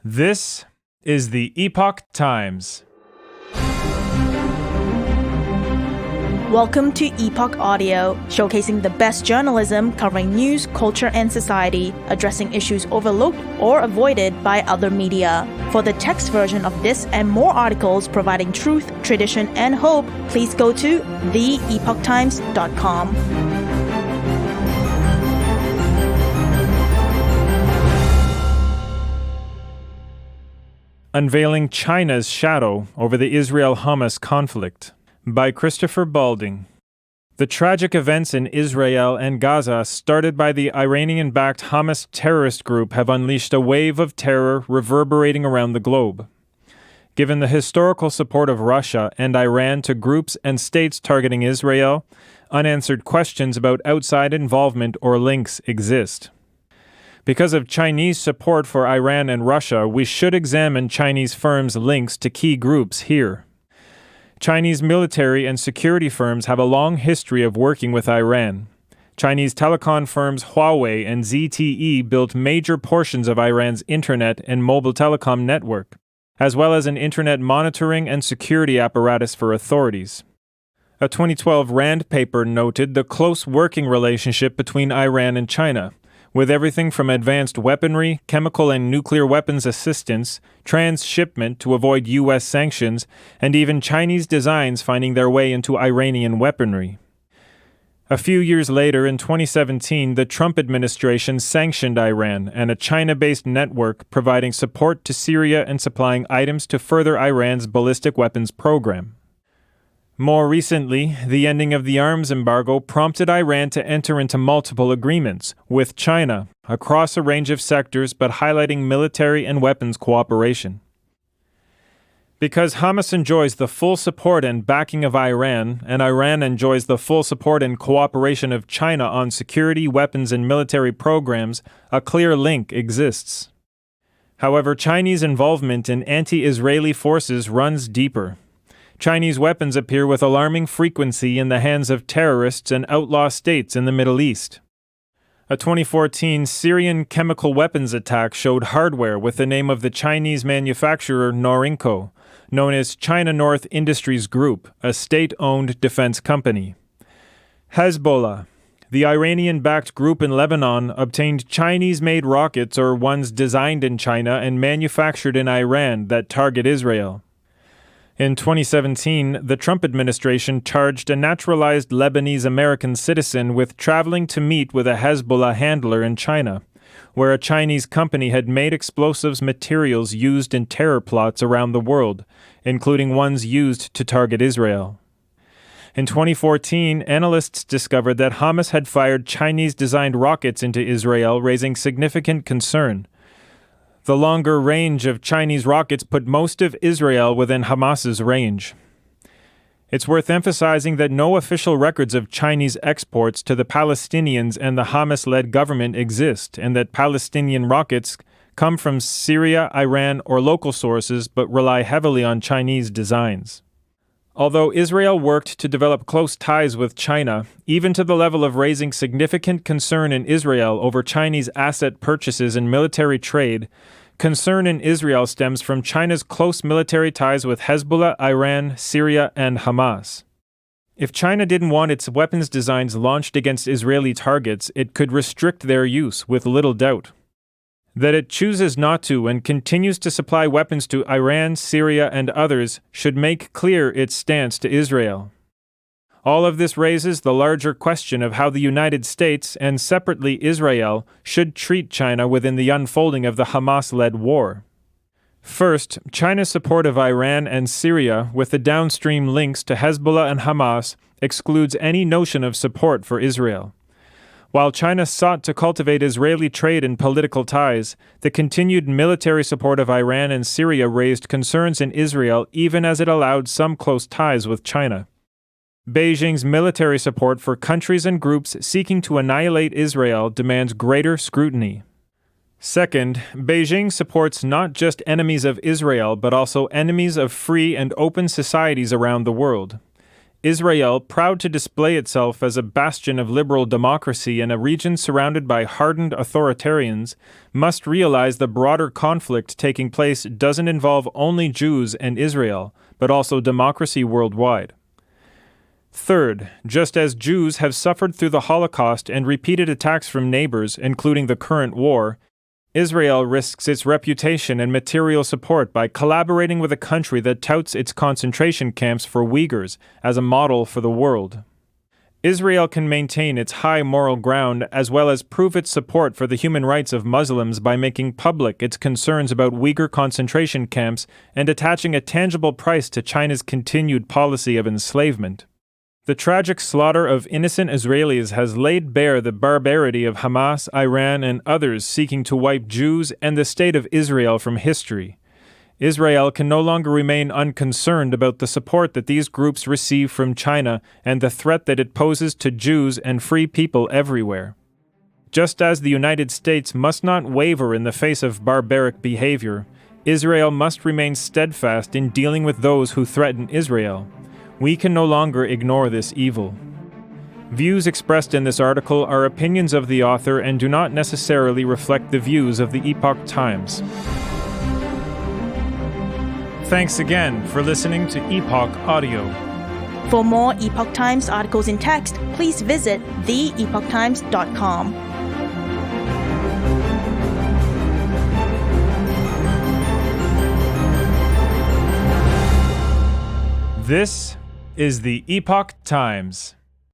This is the Epoch Times. Welcome to Epoch Audio, showcasing the best journalism covering news, culture, and society, addressing issues overlooked or avoided by other media. For the text version of this and more articles providing truth, tradition, and hope, please go to theepochtimes.com. Unveiling China's Shadow Over the Israel-Hamas Conflict by Christopher Balding. The tragic events in Israel and Gaza, started by the Iranian-backed Hamas terrorist group, have unleashed a wave of terror reverberating around the globe. Given the historical support of Russia and Iran to groups and states targeting Israel, unanswered questions about outside involvement or links exist. Because of Chinese support for Iran and Russia, we should examine Chinese firms' links to key groups here. Chinese military and security firms have a long history of working with Iran. Chinese telecom firms Huawei and ZTE built major portions of Iran's internet and mobile telecom network, as well as an internet monitoring and security apparatus for authorities. A 2012 RAND paper noted the close working relationship between Iran and China, with everything from advanced weaponry, chemical and nuclear weapons assistance, transshipment to avoid U.S. sanctions, and even Chinese designs finding their way into Iranian weaponry. A few years later, in 2017, the Trump administration sanctioned Iran and a China-based network providing support to Syria and supplying items to further Iran's ballistic weapons program. More recently, the ending of the arms embargo prompted Iran to enter into multiple agreements with China across a range of sectors, but highlighting military and weapons cooperation. Because Hamas enjoys the full support and backing of Iran, and Iran enjoys the full support and cooperation of China on security, weapons, and military programs, a clear link exists. However, Chinese involvement in anti-Israeli forces runs deeper. Chinese weapons appear with alarming frequency in the hands of terrorists and outlaw states in the Middle East. A 2014 Syrian chemical weapons attack showed hardware with the name of the Chinese manufacturer Norinco, known as China North Industries Group, a state-owned defense company. Hezbollah, the Iranian-backed group in Lebanon, obtained Chinese-made rockets or ones designed in China and manufactured in Iran that target Israel. In 2017, the Trump administration charged a naturalized Lebanese-American citizen with traveling to meet with a Hezbollah handler in China, where a Chinese company had made explosives materials used in terror plots around the world, including ones used to target Israel. In 2014, analysts discovered that Hamas had fired Chinese-designed rockets into Israel, raising significant concern. The longer range of Chinese rockets put most of Israel within Hamas's range. It's worth emphasizing that no official records of Chinese exports to the Palestinians and the Hamas-led government exist, and that Palestinian rockets come from Syria, Iran, or local sources, but rely heavily on Chinese designs. Although Israel worked to develop close ties with China, even to the level of raising significant concern in Israel over Chinese asset purchases and military trade, concern in Israel stems from China's close military ties with Hezbollah, Iran, Syria, and Hamas. If China didn't want its weapons designs launched against Israeli targets, it could restrict their use with little doubt. That it chooses not to and continues to supply weapons to Iran, Syria, and others should make clear its stance to Israel. All of this raises the larger question of how the United States, and separately Israel, should treat China within the unfolding of the Hamas-led war. First, China's support of Iran and Syria, with the downstream links to Hezbollah and Hamas, excludes any notion of support for Israel. While China sought to cultivate Israeli trade and political ties, the continued military support of Iran and Syria raised concerns in Israel, even as it allowed some close ties with China. Beijing's military support for countries and groups seeking to annihilate Israel demands greater scrutiny. Second, Beijing supports not just enemies of Israel, but also enemies of free and open societies around the world. Israel, proud to display itself as a bastion of liberal democracy in a region surrounded by hardened authoritarians, must realize the broader conflict taking place doesn't involve only Jews and Israel, but also democracy worldwide. Third, just as Jews have suffered through the Holocaust and repeated attacks from neighbors, including the current war, Israel risks its reputation and material support by collaborating with a country that touts its concentration camps for Uyghurs as a model for the world. Israel can maintain its high moral ground as well as prove its support for the human rights of Muslims by making public its concerns about Uyghur concentration camps and attaching a tangible price to China's continued policy of enslavement. The tragic slaughter of innocent Israelis has laid bare the barbarity of Hamas, Iran, and others seeking to wipe Jews and the State of Israel from history. Israel can no longer remain unconcerned about the support that these groups receive from China and the threat that it poses to Jews and free people everywhere. Just as the United States must not waver in the face of barbaric behavior, Israel must remain steadfast in dealing with those who threaten Israel. We can no longer ignore this evil. Views expressed in this article are opinions of the author and do not necessarily reflect the views of the Epoch Times. Thanks again for listening to Epoch Audio. For more Epoch Times articles in text, please visit theepochtimes.com. This is the Epoch Times.